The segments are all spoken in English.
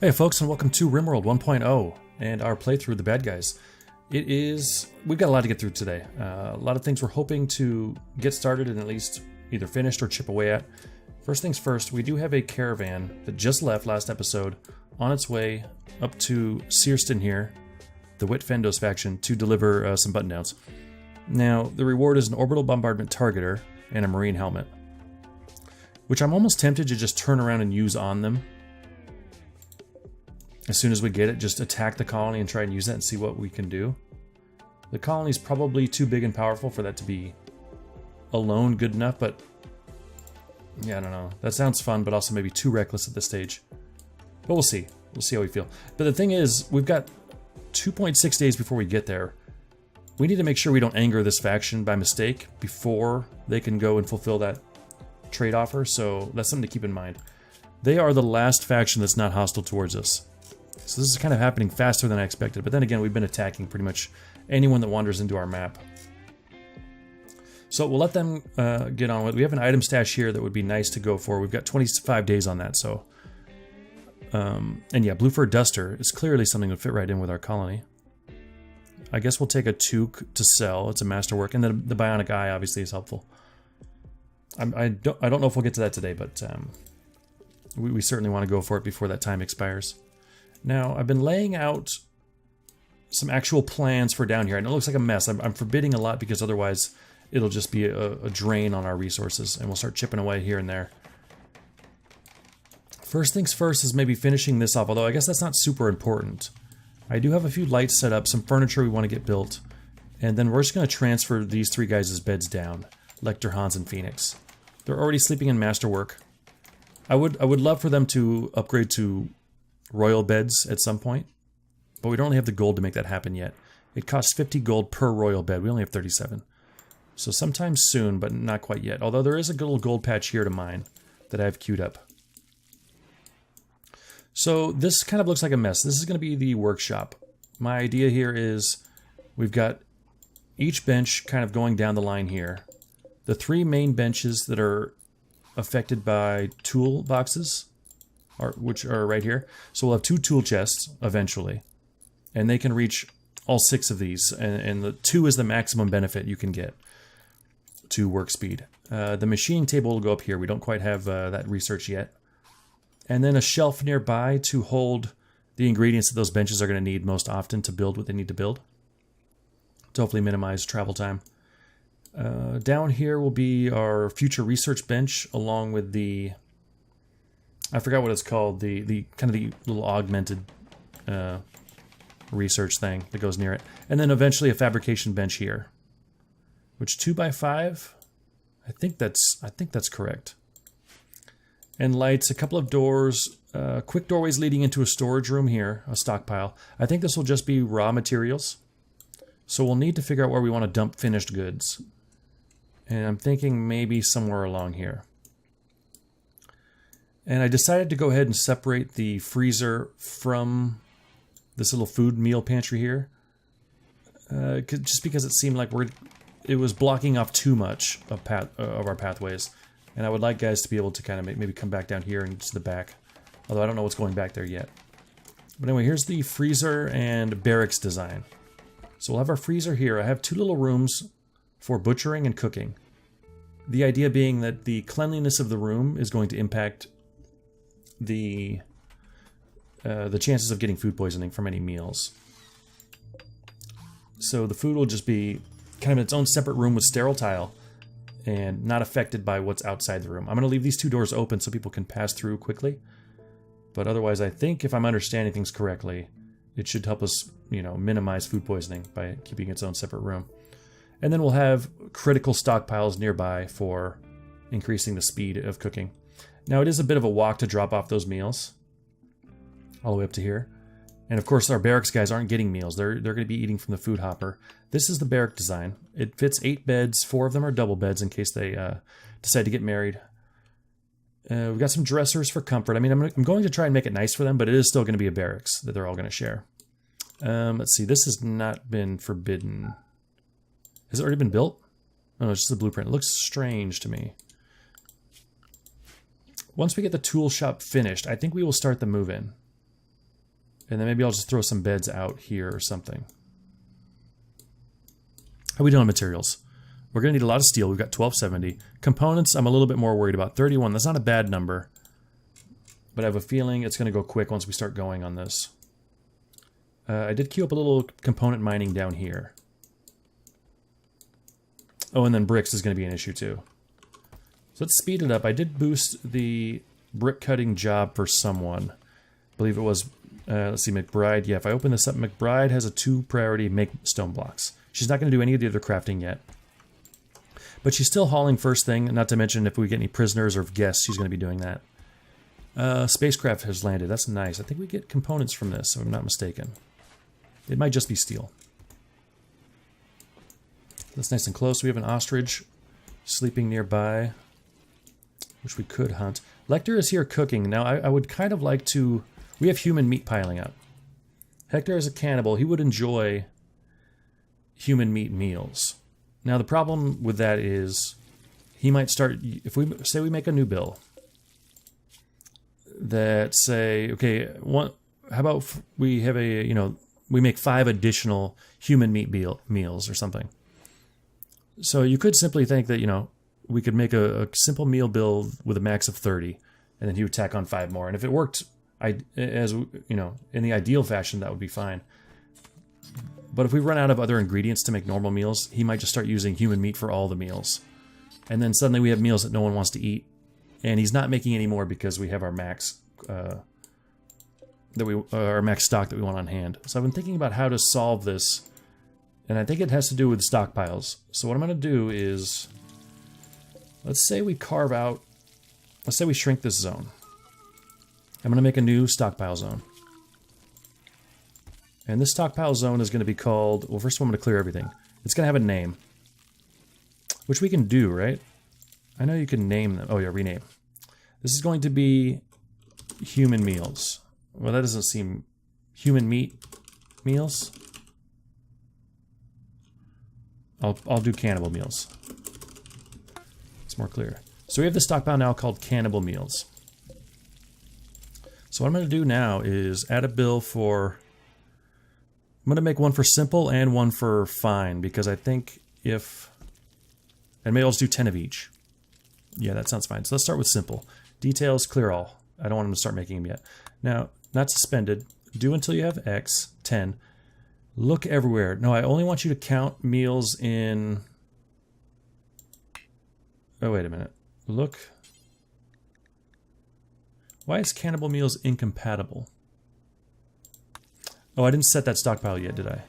Hey folks, and welcome to Rimworld 1.0 and our playthrough of the bad guys. We've got a lot to get through today. A lot of things we're hoping to get started and at least either finished or chip away at. First things first, we do have a caravan that just left last episode on its way up to Searston here, the Whitfendos faction, to deliver some button downs. Now, the reward is an orbital bombardment targeter and a marine helmet, which I'm almost tempted to just turn around and use on them. As soon as we get it, just attack the colony and try and use that and see what we can do. The colony's probably too big and powerful for that to be alone good enough, but yeah, I don't know. That sounds fun, but also maybe too reckless at this stage. But we'll see. We'll see how we feel. But the thing is, we've got 2.6 days before we get there. We need to make sure we don't anger this faction by mistake before they can go and fulfill that trade offer, so that's something to keep in mind. They are the last faction that's not hostile towards us. So this is kind of happening faster than I expected, but then again, we've been attacking pretty much anyone that wanders into our map. So we'll let them get on with it. We have an item stash here that would be nice to go for. We've got 25 days on that, so... and yeah, Blue Fur Duster is clearly something that would fit right in with our colony. I guess we'll take a toque to sell. It's a masterwork, and then the Bionic Eye obviously is helpful. I don't know if we'll get to that today, but we certainly want to go for it before that time expires. Now, I've been laying out some actual plans for down here, and it looks like a mess. I'm forbidding a lot because otherwise it'll just be a drain on our resources, and we'll start chipping away here and there. First things first is maybe finishing this off, although I guess that's not super important. I do have a few lights set up, some furniture we want to get built, and then we're just going to transfer these three guys' beds down, Lecter, Hans, and Phoenix. They're already sleeping in masterwork. I would love for them to upgrade to royal beds at some point, but we don't really have the gold to make that happen yet. It costs 50 gold per royal bed. We only have 37. So sometime soon, but not quite yet. Although there is a good little gold patch here to mine that I have queued up. So this kind of looks like a mess. This is going to be the workshop. My idea here is we've got each bench kind of going down the line here. The three main benches that are affected by tool boxes, which are right here. So we'll have two tool chests eventually, and they can reach all 6 of these, and the 2 is the maximum benefit you can get to work speed. The machining table will go up here. We don't quite have that research yet. And then a shelf nearby to hold the ingredients that those benches are going to need most often to build what they need to build, to hopefully minimize travel time. Down here will be our future research bench, along with the... I forgot what it's called, the kind of the little augmented research thing that goes near it. And then eventually a fabrication bench here. Which 2x5? I think that's correct. And lights, a couple of doors, quick doorways leading into a storage room here, a stockpile. I think this will just be raw materials. So we'll need to figure out where we want to dump finished goods. And I'm thinking maybe somewhere along here. And I decided to go ahead and separate the freezer from this little food meal pantry here. Just because it seemed like it was blocking off too much of our pathways. And I would like guys to be able to kind of maybe come back down here and to the back. Although I don't know what's going back there yet. But anyway, here's the freezer and barracks design. So we'll have our freezer here. I have 2 little rooms for butchering and cooking. The idea being that the cleanliness of the room is going to impact the chances of getting food poisoning from any meals. So the food will just be kind of in its own separate room with sterile tile and not affected by what's outside the room. I'm going to leave these 2 doors open so people can pass through quickly. But otherwise, I think if I'm understanding things correctly, it should help us, minimize food poisoning by keeping its own separate room. And then we'll have critical stockpiles nearby for increasing the speed of cooking. Now, it is a bit of a walk to drop off those meals, all the way up to here. And of course, our barracks guys aren't getting meals. They're going to be eating from the food hopper. This is the barrack design. It fits 8 beds. 4 of them are double beds in case they decide to get married. We've got some dressers for comfort. I mean, I'm going to try and make it nice for them, but it is still going to be a barracks that they're all going to share. Let's see. This has not been forbidden. Has it already been built? Oh, no, it's just a blueprint. It looks strange to me. Once we get the tool shop finished, I think we will start the move-in. And then maybe I'll just throw some beds out here or something. How are we doing on materials? We're going to need a lot of steel. We've got 1270. Components, I'm a little bit more worried about. 31, that's not a bad number. But I have a feeling it's going to go quick once we start going on this. I did queue up a little component mining down here. Oh, and then bricks is going to be an issue too. So let's speed it up. I did boost the brick cutting job for someone. I believe it was, let's see, McBride. Yeah, if I open this up, McBride has a 2 priority make stone blocks. She's not going to do any of the other crafting yet. But she's still hauling first thing, not to mention if we get any prisoners or guests, she's going to be doing that. Spacecraft has landed. That's nice. I think we get components from this, if I'm not mistaken. It might just be steel. That's nice and close. We have an ostrich sleeping nearby, which we could hunt. Lecter is here cooking. Now, I would kind of like to... We have human meat piling up. Hector is a cannibal. He would enjoy human meat meals. Now, the problem with that is he might start... If we say we make a new bill that say, okay, how about we have a, you know, we make 5 additional human meat meals or something. So you could simply think that, you know, we could make a simple meal bill with a max of 30, and then he would tack on 5 more. And if it worked, as you know, in the ideal fashion, that would be fine. But if we run out of other ingredients to make normal meals, he might just start using human meat for all the meals. And then suddenly we have meals that no one wants to eat. And he's not making any more because we have our max our max stock that we want on hand. So I've been thinking about how to solve this, and I think it has to do with stockpiles. So what I'm going to do is, let's say we shrink this zone. I'm going to make a new stockpile zone. And this stockpile zone is going to be called, well, first of all, I'm going to clear everything. It's going to have a name, which we can do, right? I know you can name them. Oh yeah, rename. This is going to be human meals. Well, that doesn't seem... Human meat meals? I'll do cannibal meals. It's more clear. So we have the stockpile now called cannibal meals. So what I'm going to do now is add a bill for... I'm going to make one for simple and one for fine, because I think if... And maybe I'll just do 10 of each. Yeah, that sounds fine. So let's start with simple. Details, clear all. I don't want them to start making them yet. Now, not suspended. Do until you have X, 10. Look everywhere. No, I only want you to count meals in... Oh, wait a minute. Look. Why is cannibal meals incompatible? Oh, I didn't set that stockpile yet, did I?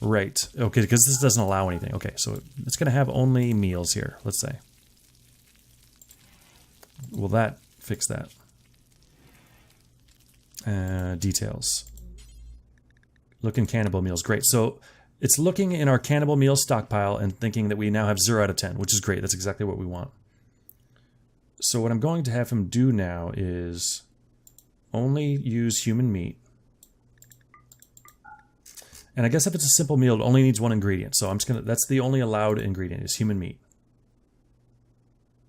Right. Okay, because this doesn't allow anything. Okay, so it's going to have only meals here, let's say. Will that fix that? Details. Look in cannibal meals. Great. So it's looking in our cannibal meals stockpile and thinking that we now have 0 out of 10, which is great. That's exactly what we want. So what I'm going to have him do now is only use human meat. And I guess if it's a simple meal, it only needs 1 ingredient. So I'm just gonna, that's the only allowed ingredient is human meat.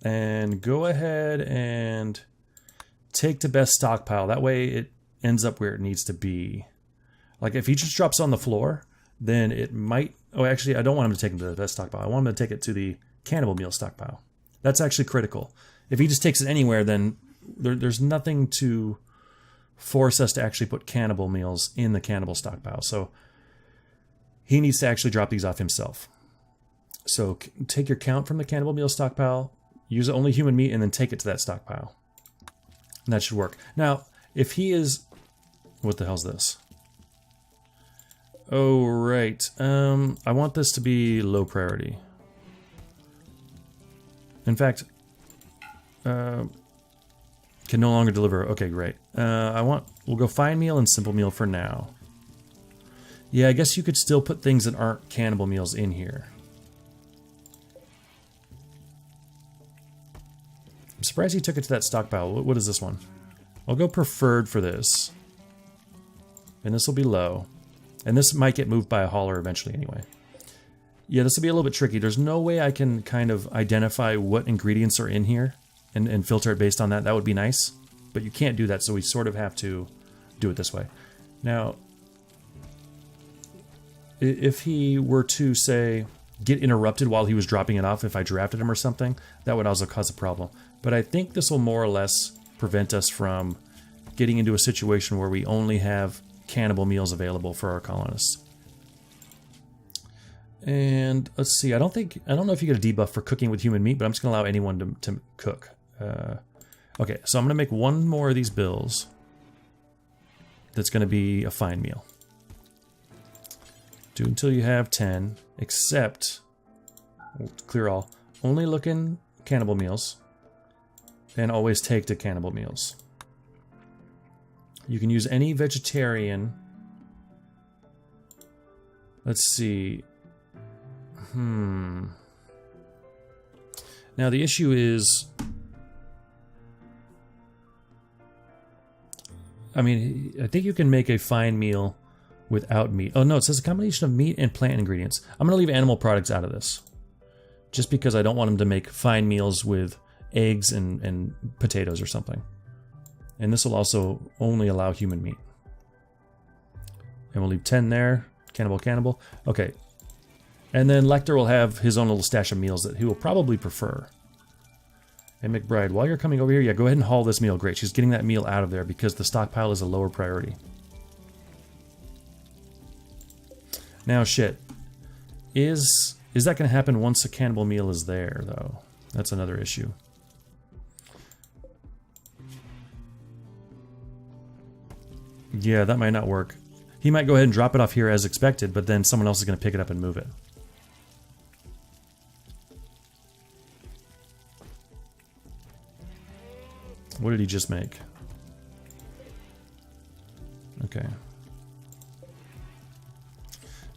And go ahead and take to best stockpile. That way it ends up where it needs to be. Like if he just drops on the floor, then it might... Oh, actually, I don't want him to take him to the best stockpile. I want him to take it to the cannibal meal stockpile. That's actually critical. If he just takes it anywhere, then there's nothing to force us to actually put cannibal meals in the cannibal stockpile. So he needs to actually drop these off himself. So take your count from the cannibal meal stockpile, use only human meat, and then take it to that stockpile. And that should work. Now, if he is... What the hell's this? Oh, right. I want this to be low priority. In fact, can no longer deliver. Okay, great. We'll go fine meal and simple meal for now. Yeah, I guess you could still put things that aren't cannibal meals in here. I'm surprised he took it to that stockpile. What is this one? I'll go preferred for this. And this will be low. And this might get moved by a hauler eventually anyway. Yeah, this will be a little bit tricky. There's no way I can kind of identify what ingredients are in here and filter it based on that. That would be nice. But you can't do that, so we sort of have to do it this way. Now, if he were to, say, get interrupted while he was dropping it off, if I drafted him or something, that would also cause a problem. But I think this will more or less prevent us from getting into a situation where we only have cannibal meals available for our colonists. And let's see, I don't know if you get a debuff for cooking with human meat, but I'm just going to allow anyone to cook. Okay, so I'm going to make one more of these bills that's going to be a fine meal. Do until you have 10, except, we'll clear all, only look in cannibal meals, and always take to cannibal meals. You can use any vegetarian. Let's see. Now the issue is, I mean, I think you can make a fine meal without meat. Oh no, it says a combination of meat and plant ingredients. I'm going to leave animal products out of this, just because I don't want them to make fine meals with eggs and potatoes or something. And this will also only allow human meat. And we'll leave 10 there. Cannibal. Okay. And then Lecter will have his own little stash of meals that he will probably prefer. And McBride, while you're coming over here, yeah, go ahead and haul this meal. Great, she's getting that meal out of there because the stockpile is a lower priority. Now, shit. Is that going to happen once a cannibal meal is there, though? That's another issue. Yeah, that might not work. He might go ahead and drop it off here as expected, but then someone else is going to pick it up and move it. What did he just make? Okay.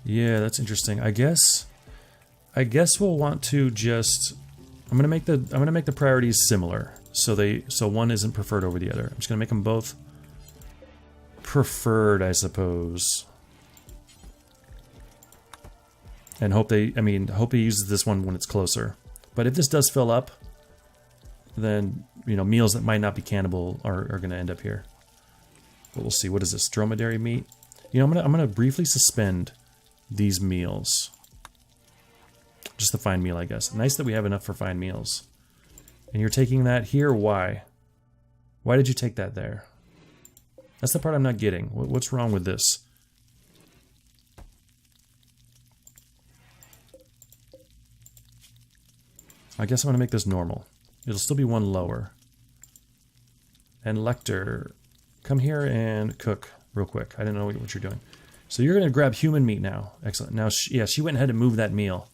Yeah, that's interesting. I guess we'll want to just, I'm gonna make the priorities similar, so one isn't preferred over the other. I'm just gonna make them both preferred, I suppose, and hope he uses this one when it's closer. But if this does fill up, then meals that might not be cannibal are going to end up here. But we'll see. What is this? Dromedary meat. I'm gonna briefly suspend these meals. Just the fine meal, I guess. Nice that we have enough for fine meals. And you're taking that here? Why? Why did you take that there? That's the part I'm not getting. What's wrong with this? I guess I'm going to make this normal. It'll still be one lower. And Lecter, come here and cook real quick. I didn't know what you're doing. So you're going to grab human meat now. Excellent. Now, she went ahead and moved that meal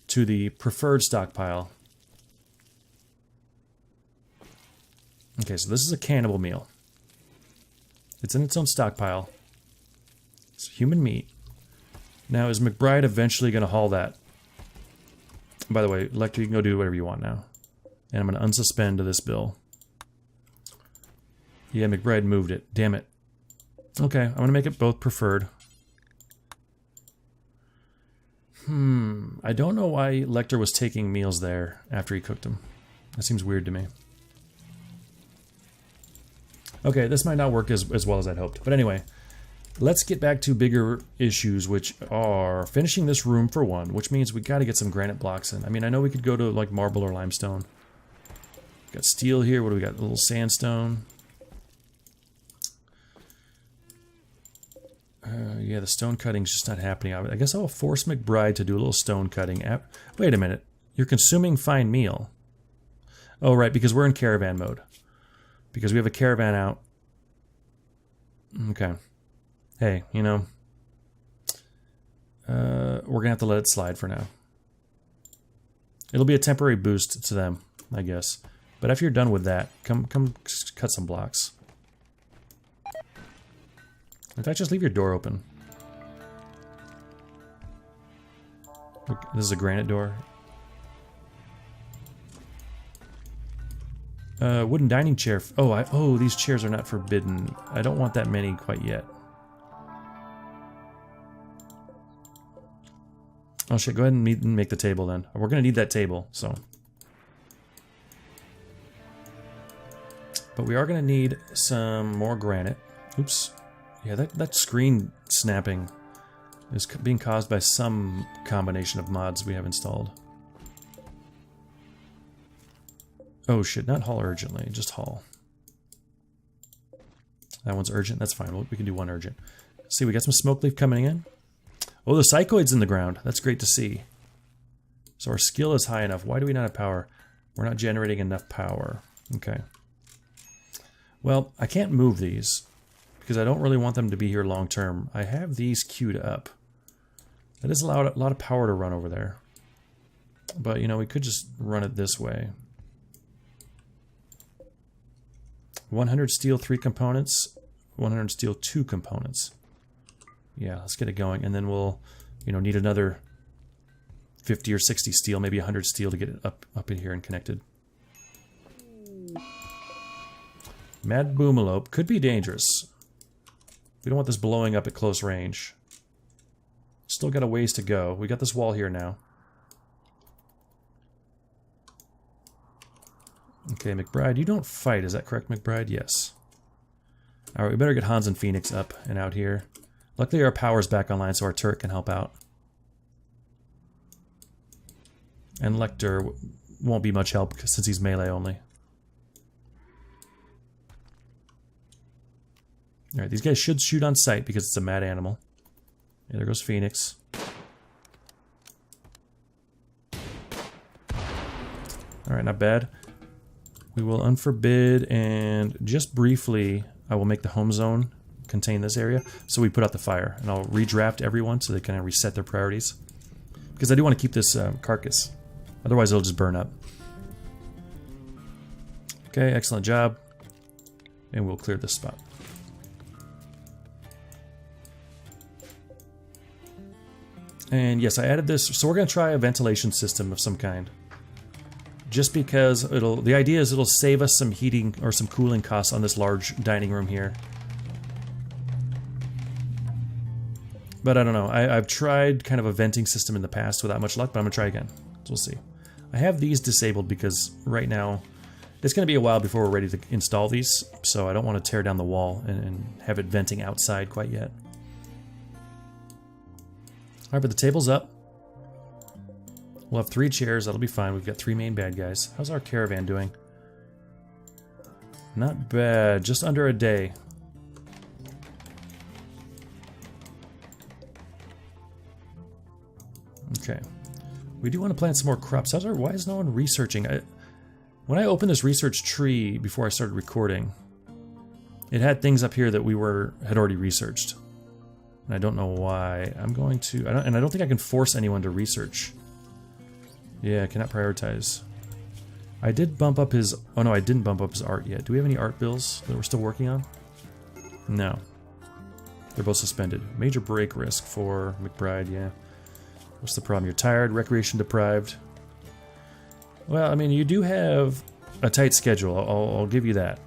to the preferred stockpile. Okay, so this is a cannibal meal. It's in its own stockpile. It's human meat. Now, is McBride eventually going to haul that? By the way, Lecter, you can go do whatever you want now. And I'm going to unsuspend this bill. Yeah, McBride moved it. Damn it. Okay, I'm going to make it both preferred. I don't know why Lecter was taking meals there after he cooked them. That seems weird to me. Okay, this might not work as well as I'd hoped. But anyway, let's get back to bigger issues, which are finishing this room for one, which means we got to get some granite blocks in. I mean, I know we could go to like marble or limestone. Got steel here. What do we got? A little sandstone. Yeah, the stone cutting's just not happening. I guess I'll force McBride to do a little stone cutting. Wait a minute. You're consuming fine meal. Oh, right, because we're in caravan mode. Because we have a caravan out. Okay. Hey, we're going to have to let it slide for now. It'll be a temporary boost to them, I guess. But after you're done with that, come cut some blocks. In fact, just leave your door open. Look, this is a granite door. Wooden dining chair. Oh, these chairs are not forbidden. I don't want that many quite yet. Oh shit, go ahead and make the table then. We're gonna need that table, so. But we are gonna need some more granite. Oops. Yeah, that screen snapping is being caused by some combination of mods we have installed. Oh shit, not haul urgently, just haul. That one's urgent, that's fine. We can do one urgent. See, we got some smoke leaf coming in. Oh, the psychoid's in the ground. That's great to see. So our skill is high enough. Why do we not have power? We're not generating enough power. Okay. Well, I can't move these because I don't really want them to be here long term. I have these queued up. That is a lot of power to run over there. But, you know, we could just run it this way. 100 steel, 3 components. 100 steel, 2 components. Yeah, let's get it going. And then we'll, you know, need another 50 or 60 steel, maybe 100 steel to get it up in here and connected. Mad Boomalope could be dangerous. We don't want this blowing up at close range. Still got a ways to go. We got this wall here now. Okay, McBride, you don't fight. Is that correct, McBride? Yes. Alright, we better get Hans and Phoenix up and out here. Luckily our power's back online so our turret can help out. And Lecter won't be much help since he's melee only. Alright, these guys should shoot on sight because it's a mad animal. Yeah, there goes Phoenix. Alright, not bad. We will unforbid and just briefly I will make the home zone contain this area. So we put out the fire and I'll redraft everyone so they can reset their priorities. Because I do want to keep this carcass. Otherwise it'll just burn up. Okay, excellent job. And we'll clear this spot. And yes, I added this. So we're going to try a ventilation system of some kind. Just because the idea is it'll save us some heating or some cooling costs on this large dining room here. But I don't know. I've tried kind of a venting system in the past without much luck, but I'm going to try again. So we'll see. I have these disabled because right now it's going to be a while before we're ready to install these, so I don't want to tear down the wall and have it venting outside quite yet. Alright, but the table's up. We'll have 3 chairs, that'll be fine. We've got 3 main bad guys. How's our caravan doing? Not bad, just under a day. Okay. We do want to plant some more crops. Why is no one researching? When I opened this research tree before I started recording, it had things up here that we had already researched. And I don't know why. I'm going to... I don't think I can force anyone to research. Yeah, I cannot prioritize. I did bump up his... Oh no, I didn't bump up his art yet. Do we have any art bills that we're still working on? No. They're both suspended. Major break risk for McBride, yeah. What's the problem? You're tired, recreation deprived. Well, I mean, you do have a tight schedule. I'll give you that.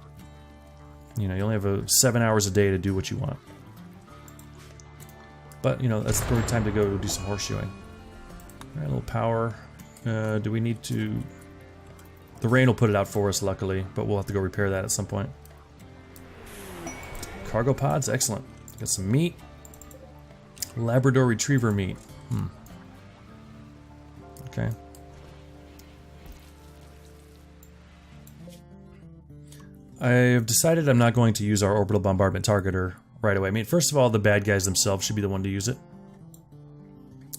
You know, you only have 7 hours a day to do what you want. But, you know, that's the perfect time to go do some horseshoeing. Alright, a little power. Do we need to... The rain will put it out for us, luckily, but we'll have to go repair that at some point. Cargo pods, excellent. Got some meat. Labrador Retriever meat. Okay. I've decided I'm not going to use our orbital bombardment targeter right away. I mean, first of all, the bad guys themselves should be the one to use it.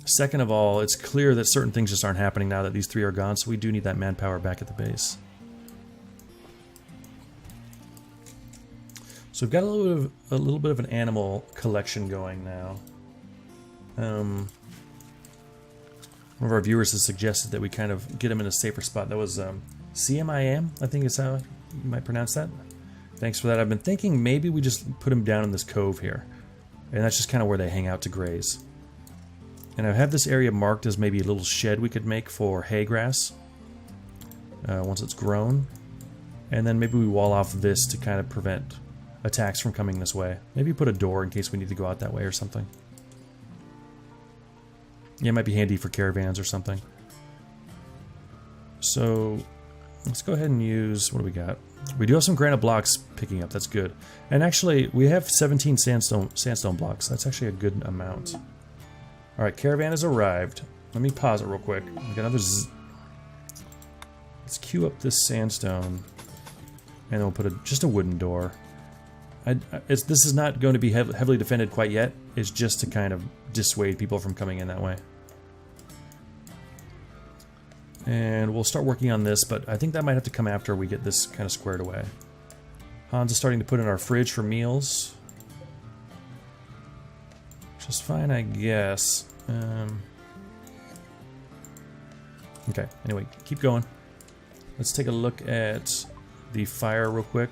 Second of all, it's clear that certain things just aren't happening now that these 3 are gone, so we do need that manpower back at the base. So we've got a little bit of an animal collection going now. One of our viewers has suggested that we kind of get him in a safer spot. That was CMIM, I think is how you might pronounce that. Thanks for that. I've been thinking maybe we just put him down in this cove here. And that's just kind of where they hang out to graze. And I have this area marked as maybe a little shed we could make for hay grass. Once it's grown. And then maybe we wall off this to kind of prevent attacks from coming this way. Maybe put a door in case we need to go out that way or something. Yeah, it might be handy for caravans or something. So, let's go ahead and use... What do we got? We do have some granite blocks picking up. That's good. And actually, we have 17 sandstone blocks. That's actually a good amount. All right, caravan has arrived. Let me pause it real quick. We got another. Let's queue up this sandstone, and then we'll put just a wooden door. This is not going to be heavily defended quite yet. It's just to kind of dissuade people from coming in that way. And we'll start working on this, but I think that might have to come after we get this kind of squared away. Hans is starting to put in our fridge for meals. Just fine, I guess. Okay, anyway, keep going. Let's take a look at the fire real quick.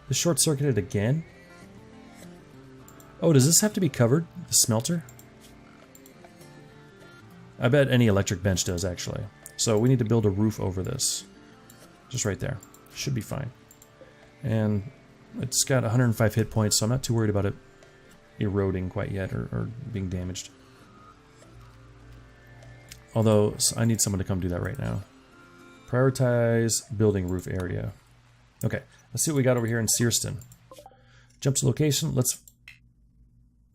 This short-circuited again? Oh, does this have to be covered? The smelter? I bet any electric bench does, actually. So we need to build a roof over this. Just right there. Should be fine. And it's got 105 hit points, so I'm not too worried about it eroding quite yet or being damaged. Although, I need someone to come do that right now. Prioritize building roof area. Okay, let's see what we got over here in Searston. Jump to location, let's...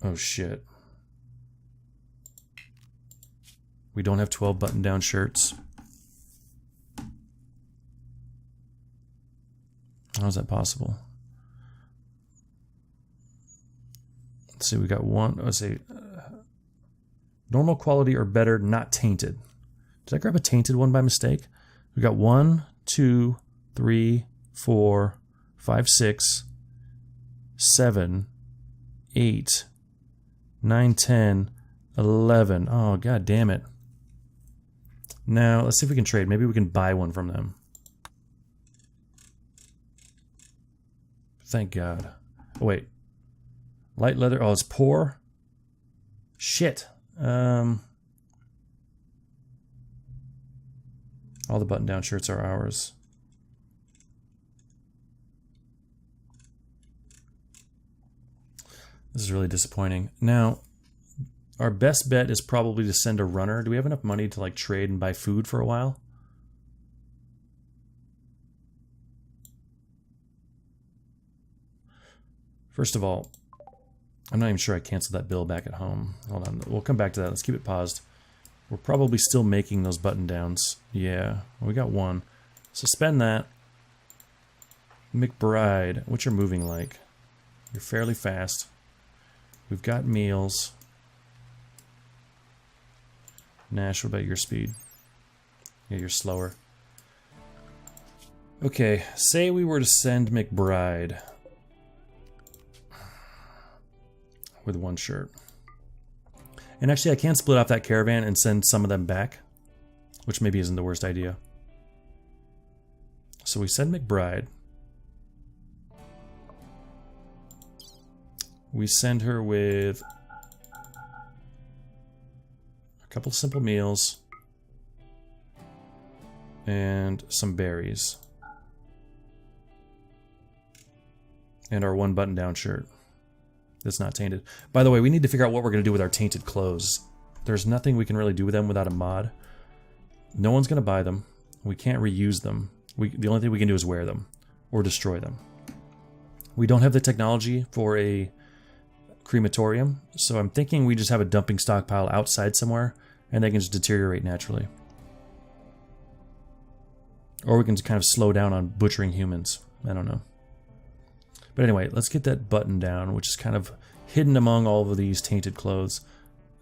Oh shit. We don't have 12 button-down shirts. How is that possible? Let's see, we got one, let's see. Normal quality or better, not tainted. Did I grab a tainted one by mistake? We got 1, 2, 3, 4, 5, 6, 7, 8, 9, 10, 11. Oh, god damn it. Now, let's see if we can trade. Maybe we can buy one from them. Thank God. Oh, wait. Light leather. Oh, it's poor. Shit. All the button-down shirts are ours. This is really disappointing. Now, our best bet is probably to send a runner. Do we have enough money to, like, trade and buy food for a while? First of all, I'm not even sure I canceled that bill back at home. Hold on, we'll come back to that. Let's keep it paused. We're probably still making those button downs. Yeah, we got one. Suspend that. McBride, what's your moving like? You're fairly fast. We've got meals. Nash, what about your speed? Yeah, you're slower. Okay, say we were to send McBride with one shirt. And actually, I can split off that caravan and send some of them back, which maybe isn't the worst idea. So we send McBride. We send her with a couple simple meals and some berries. And our one button-down shirt that's not tainted. By the way, we need to figure out what we're going to do with our tainted clothes. There's nothing we can really do with them without a mod. No one's going to buy them. We can't reuse them. The only thing we can do is wear them or destroy them. We don't have the technology for a crematorium, so I'm thinking we just have a dumping stockpile outside somewhere and they can just deteriorate naturally. Or we can just kind of slow down on butchering humans. I don't know. But anyway, let's get that button down, which is kind of hidden among all of these tainted clothes.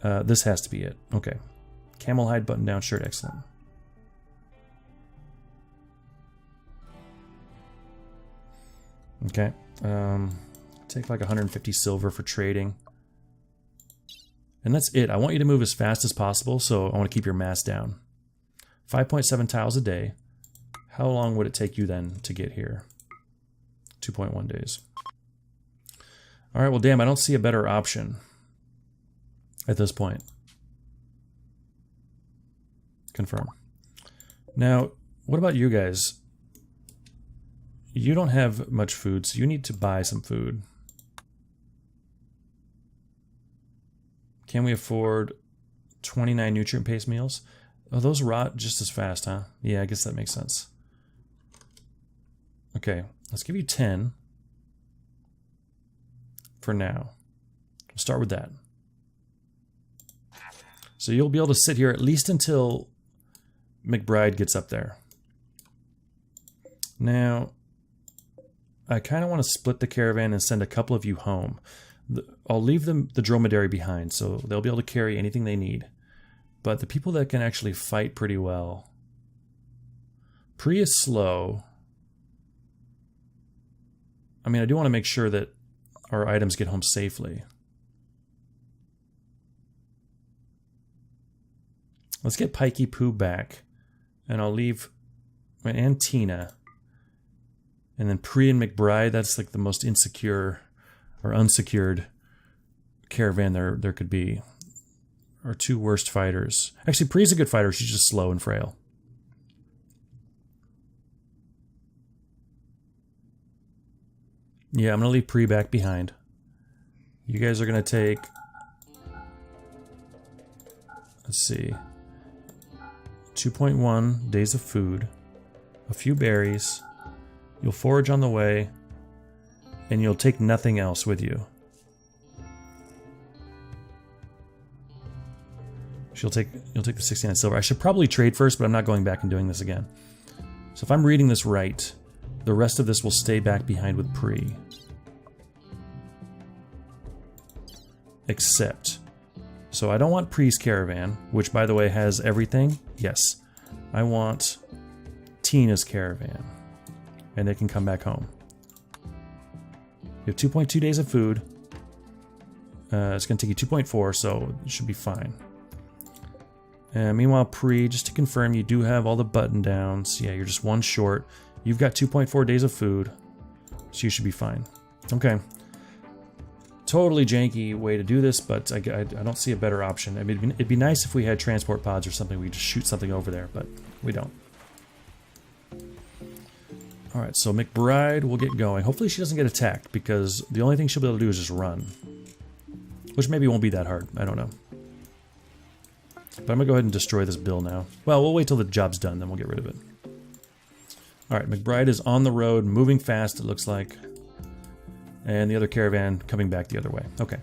This has to be it. Okay. Camel hide button down shirt, excellent. Okay. Take like 150 silver for trading. And that's it. I want you to move as fast as possible, so I want to keep your mass down. 5.7 tiles a day. How long would it take you then to get here? 2.1 days. Alright, well damn, I don't see a better option at this point. Confirm. Now, what about you guys? You don't have much food, so you need to buy some food. Can we afford 29 nutrient-based meals? Oh, those rot just as fast, huh? Yeah, I guess that makes sense. Okay, let's give you 10 for now. We'll start with that. So you'll be able to sit here at least until McBride gets up there. Now, I kind of want to split the caravan and send a couple of you home. I'll leave the dromedary behind, so they'll be able to carry anything they need. But the people that can actually fight pretty well... Pre is slow. I mean, I do want to make sure that our items get home safely. Let's get Pikey Poo back. And I'll leave my Aunt Tina. And then Pre and McBride, that's like the most insecure or unsecured caravan there could be. Our two worst fighters. Actually, Pre's a good fighter. She's just slow and frail. Yeah, I'm going to leave Pre back behind. You guys are going to take... Let's see. 2.1 days of food. A few berries. You'll forage on the way. And you'll take nothing else with you. You'll take the 69 silver. I should probably trade first, but I'm not going back and doing this again. So if I'm reading this right, the rest of this will stay back behind with Pre. Except, so I don't want Pre's caravan, which by the way has everything. Yes, I want Tina's caravan, and they can come back home. You have 2.2 days of food. It's going to take you 2.4, so it should be fine. Meanwhile, Pre, just to confirm, you do have all the button downs. Yeah, you're just one short. You've got 2.4 days of food, so you should be fine. Okay. Totally janky way to do this, but I don't see a better option. I mean, it'd be nice if we had transport pods or something. We just shoot something over there, but we don't. Alright, so McBride will get going. Hopefully she doesn't get attacked, because the only thing she'll be able to do is just run. Which maybe won't be that hard. I don't know. But I'm going to go ahead and destroy this bill now. Well, we'll wait till the job's done, then we'll get rid of it. Alright, McBride is on the road, moving fast, it looks like. And the other caravan coming back the other way. Okay.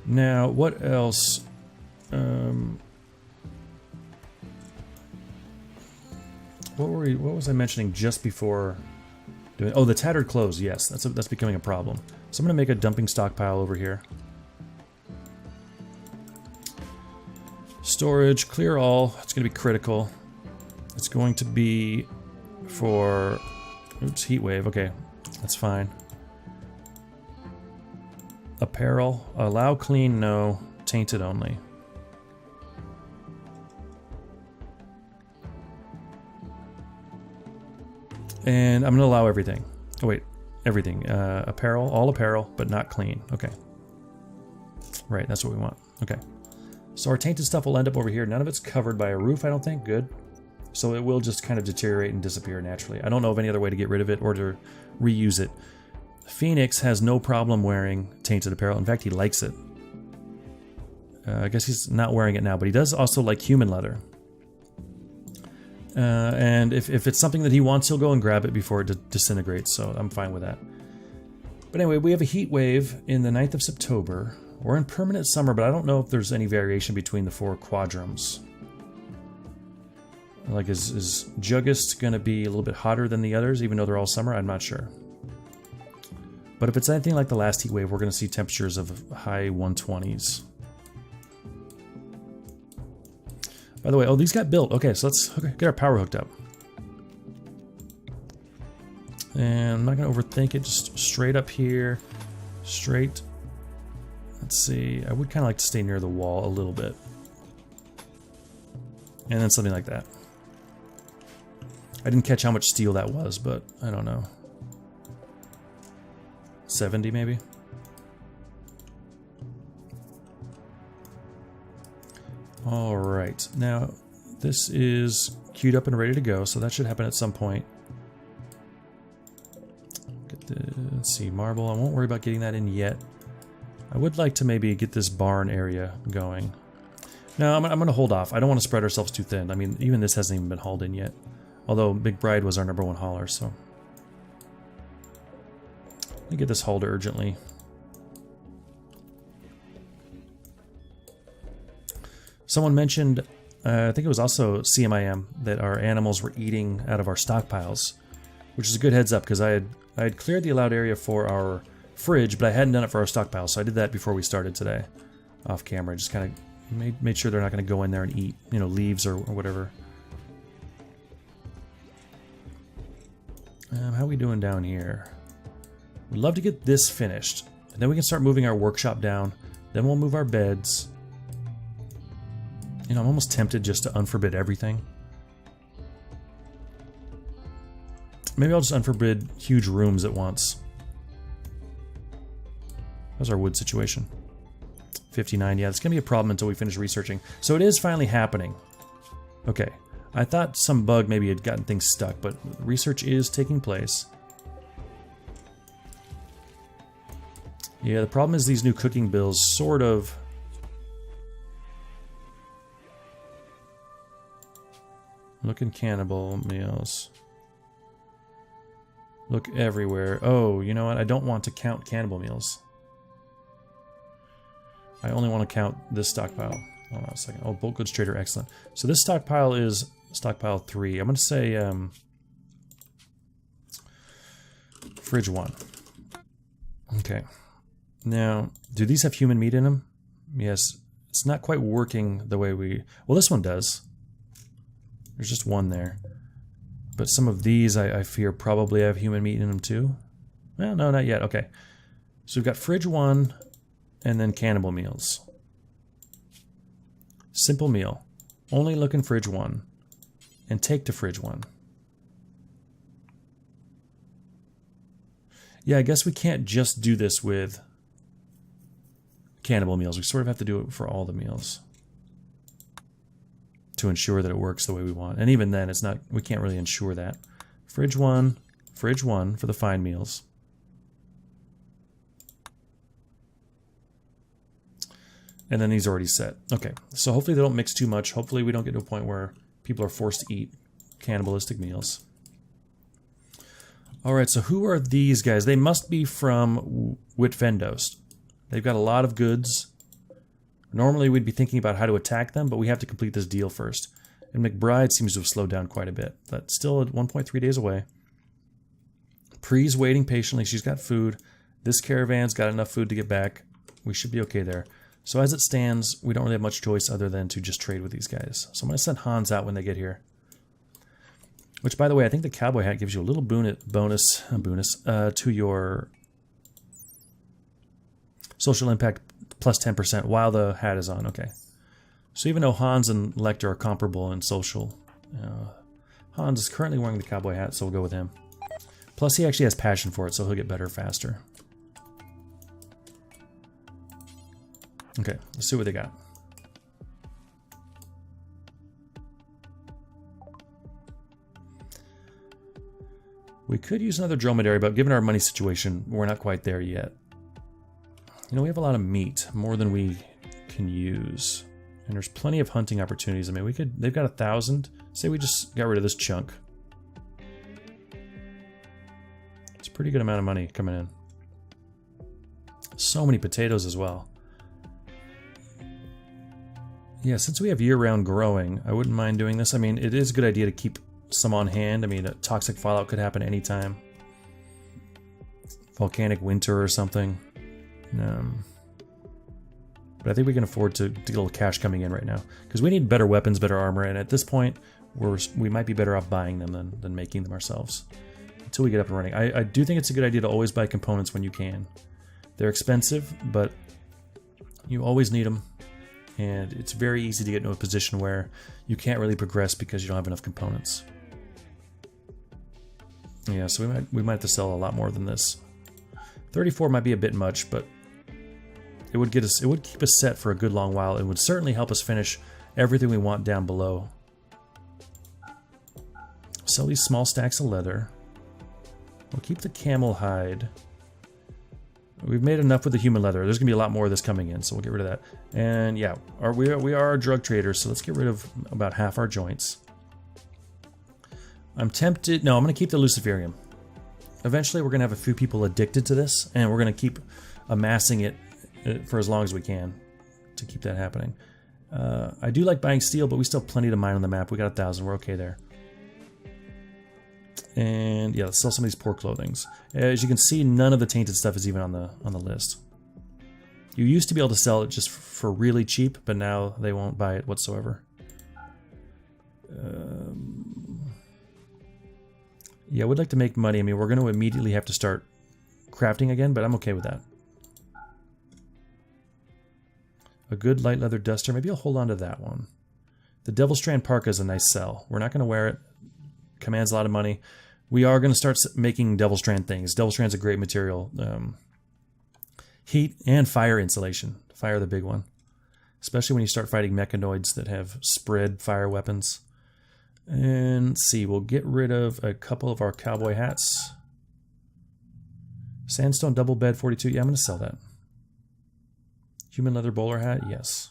Now, what else? What was I mentioning just before doing? Oh, the tattered clothes. Yes, that's becoming a problem. So I'm going to make a dumping stockpile over here. Storage, clear all. It's going to be critical. It's going to be for... Oops, heat wave. Okay, that's fine. Apparel. Allow clean, no. Tainted only. And I'm going to allow everything. Oh, wait. Everything. Apparel. All apparel, but not clean. Okay. Right, that's what we want. Okay. So our tainted stuff will end up over here. None of it's covered by a roof, I don't think. Good. So it will just kind of deteriorate and disappear naturally. I don't know of any other way to get rid of it or to reuse it. Phoenix has no problem wearing tainted apparel. In fact, he likes it. I guess he's not wearing it now, but he does also like human leather. And if it's something that he wants, he'll go and grab it before it disintegrates, so I'm fine with that. But anyway, we have a heat wave in the 9th of September. We're in permanent summer, but I don't know if there's any variation between the 4 quadrums. Like, is Juggist going to be a little bit hotter than the others, even though they're all summer? I'm not sure. But if it's anything like the last heat wave, we're going to see temperatures of high 120s. By the way, oh, these got built. Okay, so let's get our power hooked up. And I'm not going to overthink it, just straight up here. Straight. Let's see, I would kind of like to stay near the wall a little bit. And then something like that. I didn't catch how much steel that was, but I don't know. 70 maybe? Alright, now this is queued up and ready to go, so that should happen at some point. Get the, let's see, marble, I won't worry about getting that in yet. I would like to maybe get this barn area going. No, I'm going to hold off. I don't want to spread ourselves too thin. I mean, even this hasn't even been hauled in yet. Although McBride was our #1 hauler, so Let me get this hauled urgently. Someone mentioned, I think it was also CMIM, that our animals were eating out of our stockpiles, which is a good heads up because I had cleared the allowed area for our fridge, but I hadn't done it for our stockpile, so I did that before we started today, off camera. Just kind of made sure they're not going to go in there and eat, you know, leaves or whatever. How are we doing down here? We'd love to get this finished, and then we can start moving our workshop down. Then we'll move our beds. You know, I'm almost tempted just to unforbid everything. Maybe I'll just unforbid huge rooms at once. How's our wood situation? 59, yeah, it's going to be a problem until we finish researching. So it is finally happening. Okay, I thought some bug maybe had gotten things stuck, but research is taking place. Yeah, the problem is these new cooking bills sort of... Looking cannibal meals. Look everywhere. Oh, you know what? I don't want to count cannibal meals. I only want to count this stockpile. Hold on a second. Oh, bulk goods trader, excellent. So this stockpile is stockpile 3. I'm going to say fridge 1. Okay. Now, do these have human meat in them? Yes. It's not quite working the way we... Well, this one does. There's just one there. But some of these, I fear, probably have human meat in them too. Well, no, not yet. Okay. So we've got fridge 1 and then cannibal meals. Simple meal. Only look in fridge 1 and take to fridge 1. Yeah, I guess we can't just do this with cannibal meals. We sort of have to do it for all the meals to ensure that it works the way we want. And even then, it's not, we can't really ensure that. Fridge 1 for the fine meals. And then these are already set. Okay, so hopefully they don't mix too much. Hopefully we don't get to a point where people are forced to eat cannibalistic meals. All right, so who are these guys? They must be from Whitfendost. They've got a lot of goods. Normally we'd be thinking about how to attack them, but we have to complete this deal first. And McBride seems to have slowed down quite a bit. But still at 1.3 days away. Pree's waiting patiently. She's got food. This caravan's got enough food to get back. We should be okay there. So as it stands, we don't really have much choice other than to just trade with these guys. So I'm going to send Hans out when they get here. Which, by the way, I think the cowboy hat gives you a little bonus to your social impact plus 10% while the hat is on. Okay. So even though Hans and Lecter are comparable in social, Hans is currently wearing the cowboy hat, so we'll go with him. Plus, he actually has passion for it, so he'll get better faster. Okay, let's see what they got. We could use another dromedary, but given our money situation, we're not quite there yet. You know, we have a lot of meat, more than we can use. And there's plenty of hunting opportunities. I mean, we could, they've got 1,000. Say we just got rid of this chunk. It's a pretty good amount of money coming in. So many potatoes as well. Yeah, since we have year-round growing, I wouldn't mind doing this. I mean, it is a good idea to keep some on hand. I mean, a toxic fallout could happen anytime. Volcanic winter or something. But I think we can afford to get a little cash coming in right now. Because we need better weapons, better armor, and at this point, we might be better off buying them than making them ourselves. Until we get up and running. I do think it's a good idea to always buy components when you can. They're expensive, but you always need them. And it's very easy to get into a position where you can't really progress because you don't have enough components. Yeah, so we might have to sell a lot more than this. 34 might be a bit much, but it would keep us set for a good long while. It would certainly help us finish everything we want down below. Sell these small stacks of leather. We'll keep the camel hide. We've made enough with the human leather. There's going to be a lot more of this coming in, so we'll get rid of that. And yeah, we are drug traders, so let's get rid of about half our joints. I'm tempted... No, I'm going to keep the Luciferium. Eventually, we're going to have a few people addicted to this, and we're going to keep amassing it for as long as we can to keep that happening. I do like buying steel, but we still have plenty to mine on the map. We got 1,000. We're okay there. And yeah, let's sell some of these poor clothings. As you can see, none of the tainted stuff is even on the list. You used to be able to sell it just for really cheap, but now they won't buy it whatsoever. Yeah, I would like to make money. I mean, we're going to immediately have to start crafting again, but I'm okay with that. A good light leather duster. Maybe I'll hold on to that one. The Devil Strand Parka is a nice sell. We're not going to wear it. Commands a lot of money. We are going to start making Devil Strand things. Devil Strand's a great material. Heat and fire insulation. Fire the big one. Especially when you start fighting mechanoids that have spread fire weapons. And let's see, we'll get rid of a couple of our cowboy hats. Sandstone double bed 42. Yeah, I'm going to sell that. Human leather bowler hat. Yes.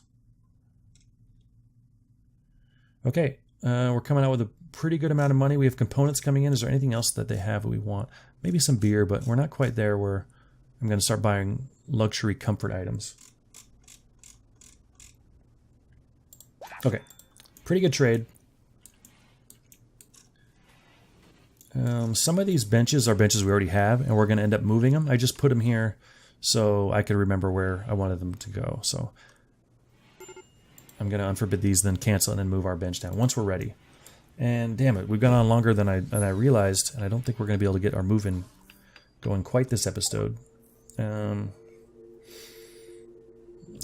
Okay. We're coming out with a pretty good amount of money. We have components coming in. Is there anything else that they have that we want? Maybe some beer, but we're not quite there where I'm going to start buying luxury comfort items. Okay. Pretty good trade. Some of these benches are benches we already have, and we're going to end up moving them. I just put them here so I could remember where I wanted them to go. So I'm going to unforbid these, then cancel, and then move our bench down once we're ready. And damn it, we've gone on longer than I realized, and I don't think we're going to be able to get our moving going quite this episode.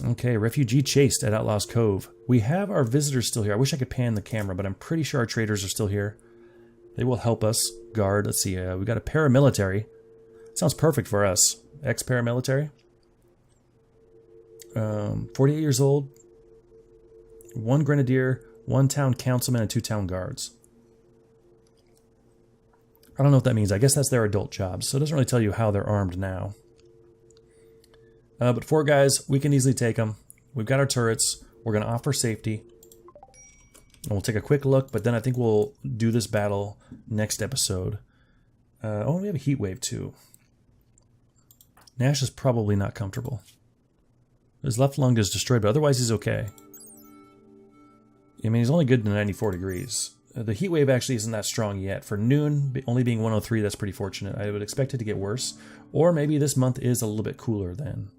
Okay, refugee chased at Outlaws Cove. We have our visitors still here. I wish I could pan the camera, but I'm pretty sure our traders are still here. They will help us guard. Let's see, we got a paramilitary. Sounds perfect for us. Ex-paramilitary. 48 years old. 1 grenadier, 1 town councilman, and 2 town guards. I don't know what that means. I guess that's their adult jobs, so it doesn't really tell you how they're armed now. But 4 guys, we can easily take them. We've got our turrets. We're going to offer safety. And we'll take a quick look, but then I think we'll do this battle next episode. Oh, we have a heat wave too. Nash is probably not comfortable. His left lung is destroyed, but otherwise he's okay. I mean, he's only good to 94 degrees. The heat wave actually isn't that strong yet. For noon, only being 103, that's pretty fortunate. I would expect it to get worse. Or maybe this month is a little bit cooler than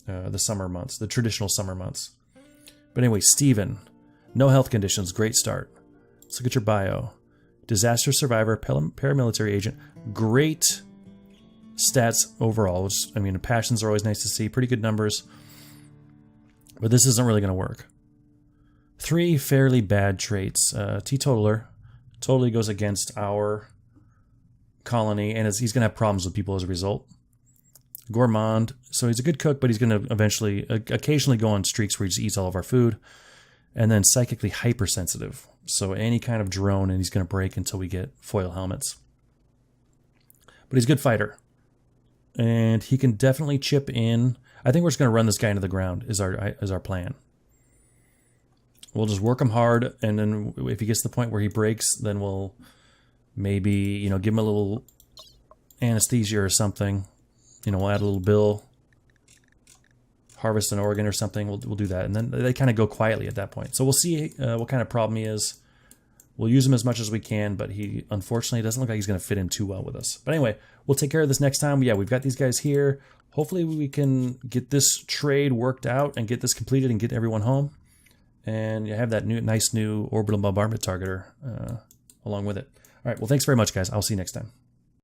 the summer months, the traditional summer months. But anyway, Steven. No health conditions, great start. Let's look at your bio. Disaster survivor, paramilitary agent. Great stats overall. Which, I mean, passions are always nice to see. Pretty good numbers. But this isn't really going to work. 3 fairly bad traits. Teetotaler totally goes against our colony, and he's going to have problems with people as a result. Gourmand, so he's a good cook, but he's going to eventually, occasionally go on streaks where he just eats all of our food. And then psychically hypersensitive. So any kind of drone, and he's going to break until we get foil helmets. But he's a good fighter. And he can definitely chip in. I think we're just going to run this guy into the ground is our plan. We'll just work him hard, and then if he gets to the point where he breaks, then we'll maybe, you know, give him a little anesthesia or something. You know, we'll add a little bill. Harvest an organ or something, we'll do that. And then they kind of go quietly at that point. So we'll see what kind of problem he is. We'll use him as much as we can, but he unfortunately doesn't look like he's going to fit in too well with us. But anyway, we'll take care of this next time. Yeah, we've got these guys here. Hopefully we can get this trade worked out and get this completed and get everyone home. And you have that nice new orbital bombardment targeter along with it. All right, well, thanks very much, guys. I'll see you next time.